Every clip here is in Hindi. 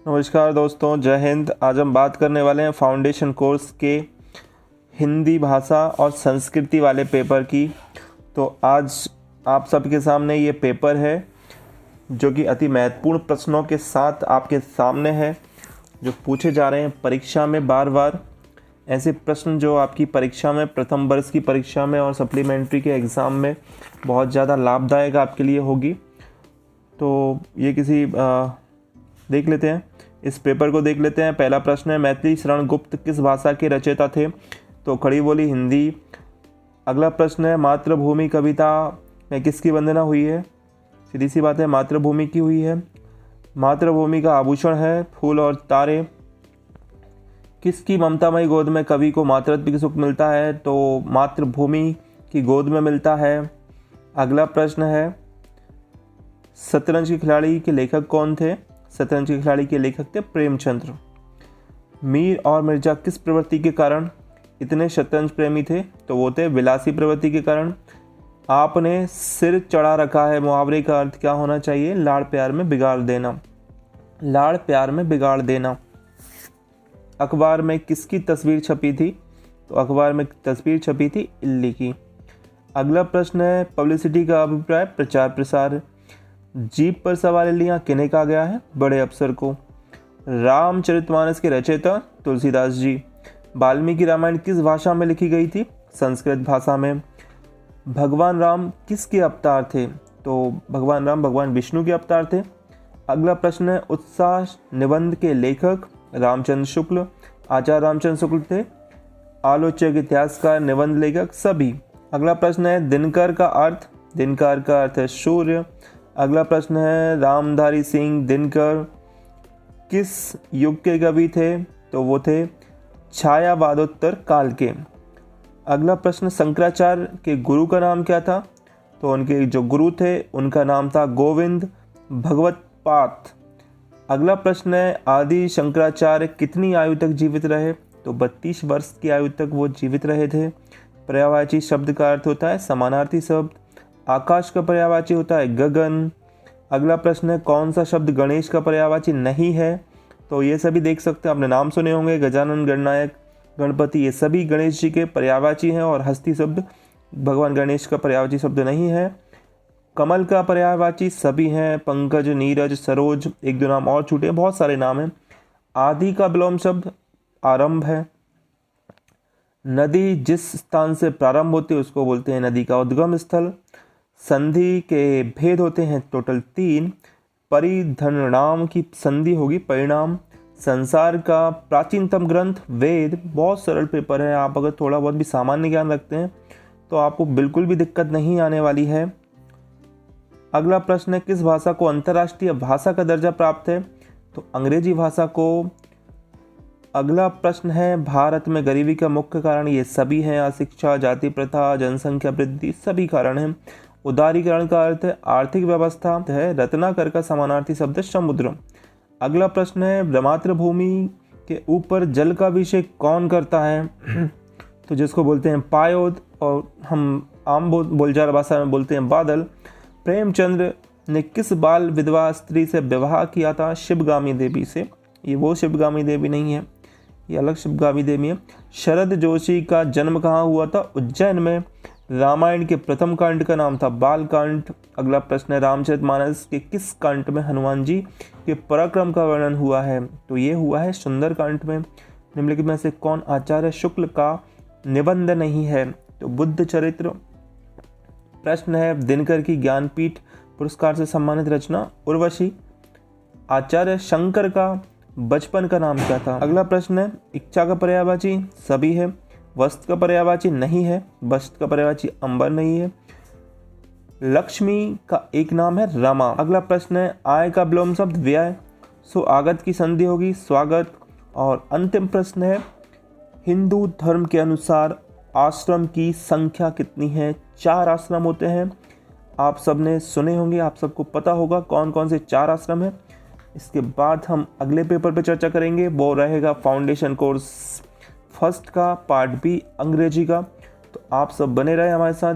नमस्कार दोस्तों, जय हिंद। आज हम बात करने वाले हैं फाउंडेशन कोर्स के हिंदी भाषा और संस्कृति वाले पेपर की। तो आज आप सबके सामने ये पेपर है जो कि अति महत्वपूर्ण प्रश्नों के साथ आपके सामने है, जो पूछे जा रहे हैं परीक्षा में बार बार। ऐसे प्रश्न जो आपकी परीक्षा में, प्रथम वर्ष की परीक्षा में और सप्लीमेंट्री के एग्ज़ाम में बहुत ज़्यादा लाभदायक आपके लिए होगी। तो ये देख लेते हैं, इस पेपर को देख लेते हैं। पहला प्रश्न है, मैथिली शरण गुप्त किस भाषा के रचयिता थे? तो खड़ी बोली हिंदी। अगला प्रश्न है, मातृभूमि कविता में किसकी वंदना हुई है? सीधी सी बात है, मातृभूमि की हुई है। मातृभूमि का आभूषण है फूल और तारे। किसकी ममतामयी गोद में कवि को मातृत्व की सुख मिलता है? तो मातृभूमि की गोद में मिलता है। अगला प्रश्न है, शतरंज के खिलाड़ी के लेखक कौन थे? शतरंज के खिलाड़ी के लेखक थे प्रेमचंद्र। मीर और मिर्जा किस प्रवृत्ति के कारण इतने शतरंज प्रेमी थे? तो वो थे विलासी प्रवृत्ति के कारण। आपने सिर चढ़ा रखा है, मुहावरे का अर्थ क्या होना चाहिए? लाड़ प्यार में बिगाड़ देना। लाड़ प्यार में बिगाड़ देना। अखबार में किसकी तस्वीर छपी थी? तो अखबार में तस्वीर छपी थी इल्ली की। अगला प्रश्न है, पब्लिसिटी का अभिप्राय प्रचार प्रसार। जीप पर सवार इल्लियां किन्हें कहा गया है? बड़े अफसर को। रामचरितमानस के रचयिता तुलसीदास जी। वाल्मीकि रामायण किस भाषा में लिखी गई थी? संस्कृत भाषा में। भगवान राम किसके अवतार थे? तो भगवान राम भगवान विष्णु के अवतार थे। अगला प्रश्न है, उत्साह निबंध के लेखक रामचंद्र शुक्ल। आचार्य रामचंद्र शुक्ल थे। आलोचक, इतिहासकार, निबंध लेखक सभी। अगला प्रश्न है, दिनकर का अर्थ? दिनकर का अर्थ है सूर्य। अगला प्रश्न है, रामधारी सिंह दिनकर किस युग के कवि थे? तो वो थे छायावादोत्तर काल के। अगला प्रश्न, शंकराचार्य के गुरु का नाम क्या था? तो उनके जो गुरु थे उनका नाम था गोविंद भगवत्पाद। अगला प्रश्न है, आदि शंकराचार्य कितनी आयु तक जीवित रहे? तो 32 वर्ष की आयु तक वो जीवित रहे थे। पर्यायवाची शब्द का अर्थ होता है समानार्थी शब्द। आकाश का पर्यायवाची होता है गगन। अगला प्रश्न है, कौन सा शब्द गणेश का पर्यायवाची नहीं है? तो ये सभी देख सकते हैं, आपने नाम सुने होंगे, गजानन, गणनायक, गणपति, ये सभी गणेश जी के पर्यायवाची हैं और हस्ती शब्द भगवान गणेश का पर्यायवाची शब्द नहीं है। कमल का पर्यायवाची सभी हैं, पंकज, नीरज, सरोज, एक दो नाम और छूटे, बहुत सारे नाम हैं। आदि का विलोम शब्द आरंभ है। नदी जिस स्थान से प्रारंभ होती है उसको बोलते हैं नदी का उद्गम स्थल। संधि के भेद होते हैं टोटल 3। परिधननाम की संधि होगी परिणाम। संसार का प्राचीनतम ग्रंथ वेद। बहुत सरल पेपर है, आप अगर थोड़ा बहुत भी सामान्य ज्ञान रखते हैं तो आपको बिल्कुल भी दिक्कत नहीं आने वाली है। अगला प्रश्न है, किस भाषा को अंतर्राष्ट्रीय भाषा का दर्जा प्राप्त है? तो अंग्रेजी भाषा को। अगला प्रश्न है, भारत में गरीबी का मुख्य कारण ये सभी हैं, अशिक्षा, जाति प्रथा, जनसंख्या वृद्धि, सभी कारण हैं। उदारीकरण का अर्थ है आर्थिक व्यवस्था है। रत्नाकर का समानार्थी शब्द है समुद्र। अगला प्रश्न है, मातृभूमि के ऊपर जल का अभिषेक कौन करता है? तो जिसको बोलते हैं पायोद और हम आम बोलचाल भाषा में बोलते हैं बादल। प्रेमचंद्र ने किस बाल विधवा स्त्री से विवाह किया था? शिवगामी देवी से। ये वो शिवगामी देवी नहीं है, ये अलग शिवगामी देवी है। शरद जोशी का जन्म कहाँ हुआ था? उज्जैन में। रामायण के प्रथम कांड का नाम था बालकांड। अगला प्रश्न है, रामचरितमानस के किस कांड में हनुमान जी के पराक्रम का वर्णन हुआ है? तो ये हुआ है सुंदरकांड में। निम्नलिखित में से कौन आचार्य शुक्ल का निबंध नहीं है? तो बुद्ध चरित्र। प्रश्न है, दिनकर की ज्ञानपीठ पुरस्कार से सम्मानित रचना उर्वशी। आचार्य शंकर का बचपन का नाम क्या था? अगला प्रश्न है, इच्छा का पर्यायवाची सभी है। वस्त्र का पर्यायवाची नहीं है। वस्त्र का पर्यायवाची अंबर नहीं है। लक्ष्मी का एक नाम है रमा। अगला प्रश्न है, आय का विलोम शब्द व्यय। सो आगत की संधि होगी स्वागत। और अंतिम प्रश्न है, हिंदू धर्म के अनुसार आश्रम की संख्या कितनी है? 4 आश्रम होते हैं। आप सबने सुने होंगे, आप सबको पता होगा कौन कौन से 4 आश्रम है। इसके बाद हम अगले पेपर पे चर्चा करेंगे, वो रहेगा फाउंडेशन कोर्स फर्स्ट का पार्ट बी अंग्रेजी का। तो आप सब बने रहे हमारे साथ।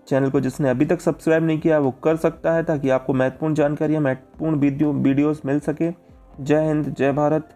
चैनल को जिसने अभी तक सब्सक्राइब नहीं किया वो कर सकता है, ताकि आपको महत्वपूर्ण जानकारियाँ, महत्वपूर्ण वीडियोस मिल सके। जय हिंद, जय भारत।